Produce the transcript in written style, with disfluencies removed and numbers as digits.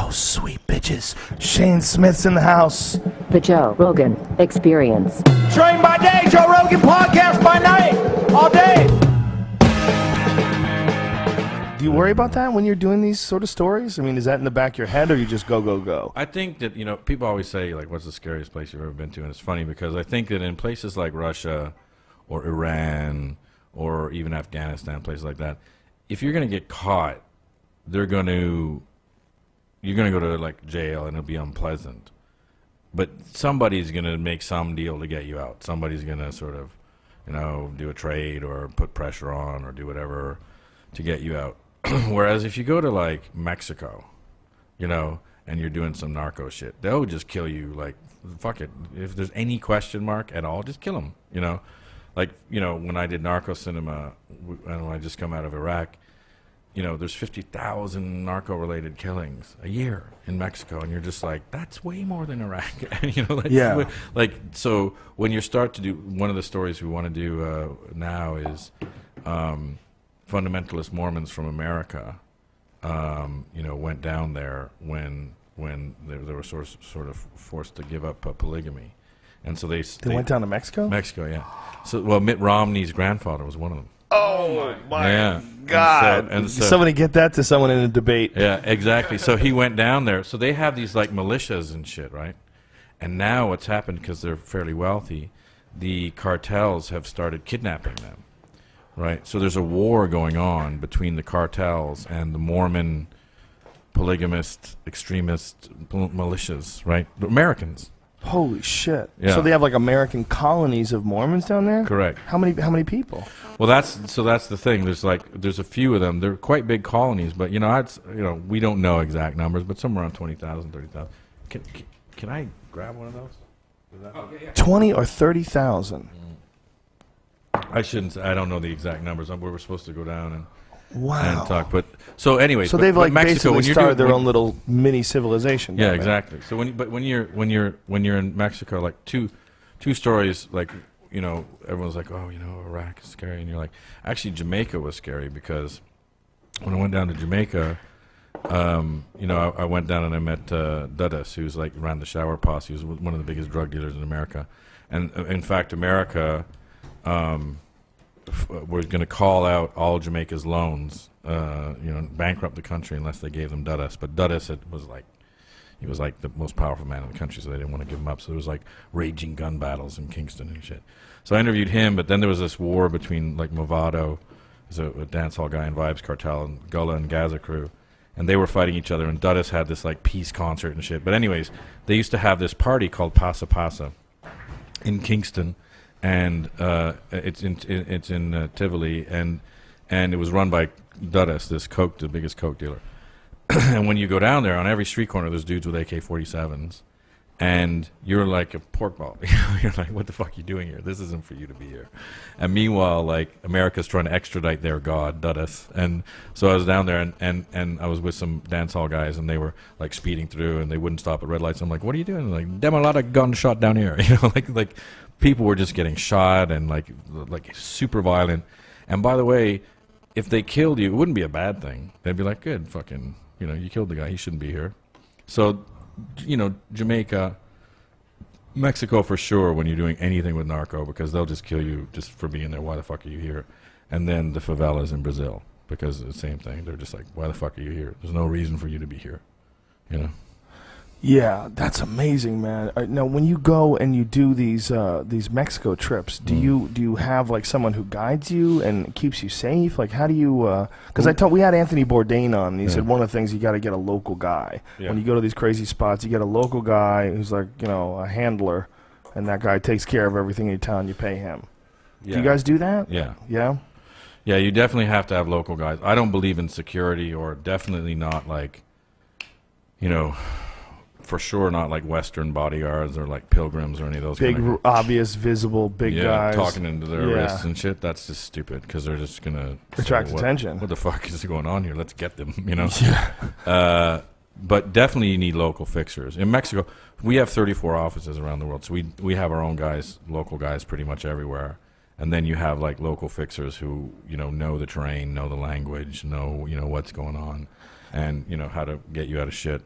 Oh, sweet bitches. Shane Smith's in the house. The Joe Rogan Experience. Train by day, Joe Rogan podcast by night, all day. Do you worry about that when you're doing these sort of stories? I mean, is that in the back of your head, or you just go, go, go? I think that, people always say, like, what's the scariest place you've ever been to? And it's funny because I think that in places like Russia or Iran or even Afghanistan, places like that, if you're going to get caught, you're going to go to, like, jail, and it'll be unpleasant. But somebody's going to make some deal to get you out. Somebody's going to sort of, do a trade or put pressure on or do whatever to get you out. Whereas if you go to, like, Mexico, and you're doing some narco shit, they'll just kill you, like, fuck it. If there's any question mark at all, just kill them, Like, when I did narco cinema, and when I just come out of Iraq, there's 50,000 narco-related killings a year in Mexico, and you're just like, that's way more than Iraq. Yeah. So when you start to do, one of the stories we want to do now is fundamentalist Mormons from America, went down there when they were sort of forced to give up polygamy, and so they went down to Mexico. Mexico, yeah. So Mitt Romney's grandfather was one of them. Oh my yeah. God! And so, somebody get that to someone in a debate. Yeah, exactly. So he went down there. So they have these like militias and shit, right? And now what's happened, because they're fairly wealthy, the cartels have started kidnapping them, right? So there's a war going on between the cartels and the Mormon polygamist extremist militias, right? The Americans. Holy shit! Yeah. So they have like American colonies of Mormons down there. Correct. How many people? Well, that's the thing. There's a few of them. They're quite big colonies, but we don't know exact numbers, but somewhere around 20,000, 30,000. Can I grab one of those? 20 or 30,000. I shouldn't. I don't know the exact numbers. We were supposed to go down and talk, but so anyway. So they've like Mexico, basically started their own little mini civilization. Yeah, exactly. So when you're in Mexico, like two stories, like everyone's like, oh, Iraq is scary, and you're like, actually Jamaica was scary, because when I went down to Jamaica, I went down and I met Dudus, who's like ran the shower posse. He was one of the biggest drug dealers in America, and in fact, America. We're going to call out all Jamaica's loans, bankrupt the country unless they gave them Dudus. But Dudus was like the most powerful man in the country, so they didn't want to give him up. So there was like raging gun battles in Kingston and shit. So I interviewed him, but then there was this war between like Movado, who's a dance hall guy in Vibes Cartel, and Gullah and Gaza Crew, and they were fighting each other. And Dudus had this like peace concert and shit. But anyways, they used to have this party called Pasa Pasa in Kingston. And it's in Tivoli, and it was run by Dudus, the biggest coke dealer. And when you go down there, on every street corner, there's dudes with AK-47s, and you're like a pork ball. You're like, what the fuck are you doing here? This isn't for you to be here. And meanwhile, like, America's trying to extradite their god, Dudus. And so I was down there, and I was with some dance hall guys, and they were like speeding through, and they wouldn't stop at red lights. I'm like, what are you doing? Like, damn, a lot of gunshot down here. Like people were just getting shot and like super violent. And by the way, if they killed you, it wouldn't be a bad thing. They'd be like, good, fucking, you killed the guy. He shouldn't be here. So, Jamaica, Mexico for sure when you're doing anything with narco, because they'll just kill you just for being there. Why the fuck are you here? And then the favelas in Brazil, because it's the same thing. They're just like, why the fuck are you here? There's no reason for you to be here, Yeah, that's amazing, man. Now, when you go and you do these Mexico trips, do you have like someone who guides you and keeps you safe? Like, how do you? Because we had Anthony Bourdain on, and he said one of the things you got to get a local guy. Yeah. When you go to these crazy spots, you get a local guy who's like a handler, and that guy takes care of everything in your town. You pay him. Yeah. Do you guys do that? Yeah. Yeah. Yeah, you definitely have to have local guys. I don't believe in security, or definitely not like, for sure not like Western bodyguards or like pilgrims or any of those big, kind of obvious, visible, big guys talking into their wrists and shit. That's just stupid, because they're just gonna attract attention. What the fuck is going on here? Let's get them, Yeah. But definitely you need local fixers. In Mexico, we have 34 offices around the world, so we have our own guys, local guys, pretty much everywhere. And then you have like local fixers who know the terrain, know the language, know what's going on, and how to get you out of shit.